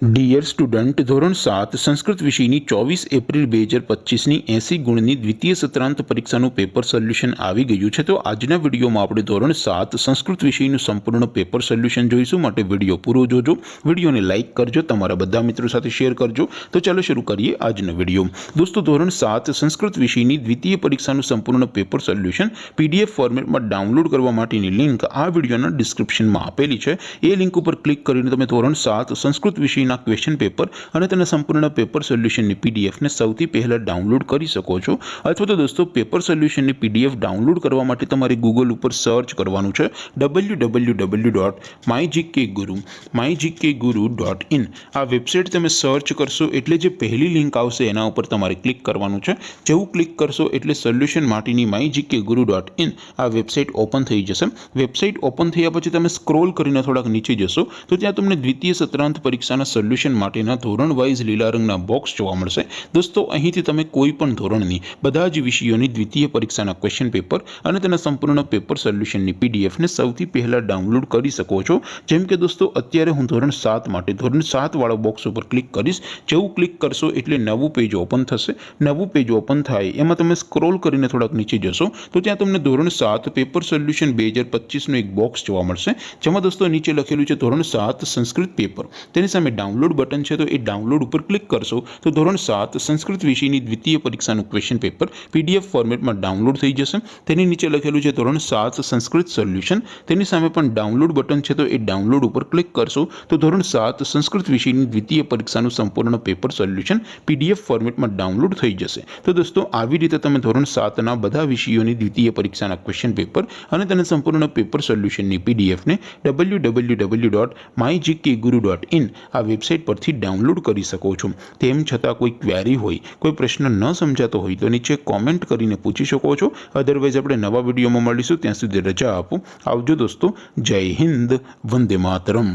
Dear student, ધોરણ 7 સંસ્કૃત વિષયની 24 April 2025ની 80 ગુણની દ્વિતીય સત્રાંત પરીક્ષાનું પેપર સોલ્યુશન આવી ગયું છે। તો આજના વિડીયોમાં આપણે ધોરણ 7 સંસ્કૃત વિષયનું સંપૂર્ણ પેપર સોલ્યુશન જોઈશું। માટે વિડીયો પૂરો જોજો, વિડીયોને લાઇક કરજો, તમારા બધા મિત્રો સાથે શેર કરજો। તો ચાલો શરૂ કરીએ આજનો વિડીયો। દોસ્તો, ધોરણ 7 સંસ્કૃત વિષયની દ્વિતીય પરીક્ષાનું સંપૂર્ણ પેપર સોલ્યુશન પીડીએફ ફોર્મેટમાં ડાઉનલોડ કરવા માટેની લિંક આ વિડીયોના ડિસ્ક્રિપ્શનમાં આપેલી છે। એ લિંક ઉપર ક્લિક કરીને તમે ધોરણ 7 સંસ્કૃત વિષય ક્વેશ્ચન પેપર અને તેના સંપૂર્ણ પેપર સોલ્યુશનની પીડીએફ ને સૌથી પહેલા ડાઉનલોડ કરી શકો છો। અથવા તો દોસ્તો, પેપર સોલ્યુશનની પીડીએફ ડાઉનલોડ કરવા માટે તમારે ગૂગલ ઉપર સર્ચ કરવાનું છે www.mygkguru.in। આ વેબસાઇટ તમે સર્ચ કરશો એટલે જે પહેલી લિંક આવશે એના ઉપર તમારે ક્લિક કરવાનું છે। જેવું ક્લિક કરશો એટલે સોલ્યુશન માટેની mygkguru.in આ વેબસાઇટ ઓપન થઈ જશે। વેબસાઇટ ઓપન થયા પછી તમે સ્ક્રોલ કરીને થોડાક નીચે જશો તો ત્યાં તમને દ્વિતીય સત્રાંત પરીક્ષાના સોલ્યુશન માટેના ધોરણ વાઇઝ લીલા રંગના બોક્સ જોવા મળશે। દોસ્તો, અહીંથી તમે કોઈ પણ ધોરણની બધા જ વિષયોની દ્વિતીય પરીક્ષાના ક્વેશ્ચન પેપર અને તેના સંપૂર્ણ પેપર સોલ્યુશનની પીડીએફને સૌથી પહેલા ડાઉનલોડ કરી શકો છો। જેમ કે દોસ્તો, અત્યારે હું ધોરણ 7 માટે ધોરણ 7 વાળા બોક્સ ઉપર ક્લિક કરીશ। જેવું ક્લિક કરશો એટલે નવું પેજ ઓપન થશે। નવું પેજ ઓપન થાય એમાં તમે સ્ક્રોલ કરીને થોડાક નીચે જશો તો ત્યાં તમને ધોરણ 7 પેપર સોલ્યુશન 2025નું એક બોક્સ જોવા મળશે। જેમાં દોસ્તો નીચે લખેલું છે ધોરણ 7 સંસ્કૃત પેપર। તેની સામે ડાઉનલોડ બટન છે, તો એ ડાઉનલોડ ઉપર ક્લિક કરશો તો ધોરણ 7 સંસ્કૃત વિષયની દ્વિતીય પરીક્ષાનું ક્વેશ્ચન પેપર પીડીએફ ફોર્મેટમાં ડાઉનલોડ થઈ જશે। તેની નીચે લખેલું છે ધોરણ 7 સંસ્કૃત સોલ્યુશન। તેની સામે પણ ડાઉનલોડ બટન છે, તો એ ડાઉનલોડ ઉપર ક્લિક કરશો તો ધોરણ 7 સંસ્કૃત વિષયની દ્વિતીય પરીક્ષાનું સંપૂર્ણ પેપર સોલ્યુશન પીડીએફ ફોર્મેટમાં ડાઉનલોડ થઈ જશે। તો દોસ્તો, આવી રીતે તમે ધોરણ 7ના બધા વિષયોની દ્વિતીય પરીક્ષાના ક્વેશ્ચન પેપર અને તેના સંપૂર્ણ પેપર સોલ્યુશનની પીડીએફને www.mygkguru.in આ વેબસાઇટ પરથી ડાઉનલોડ કરી શકો છો। તેમ છતાં કોઈ ક્વેરી હોય, કોઈ પ્રશ્ન ન સમજાતો હોય તો નીચે કોમેન્ટ કરીને પૂછી શકો છો। અધરવાઇઝ આપણે નવા વિડીયોમાં મળીશું। ત્યાં સુધી રજા આપો। આવજો દોસ્તો। જય હિન્દ, વંદે માતરમ।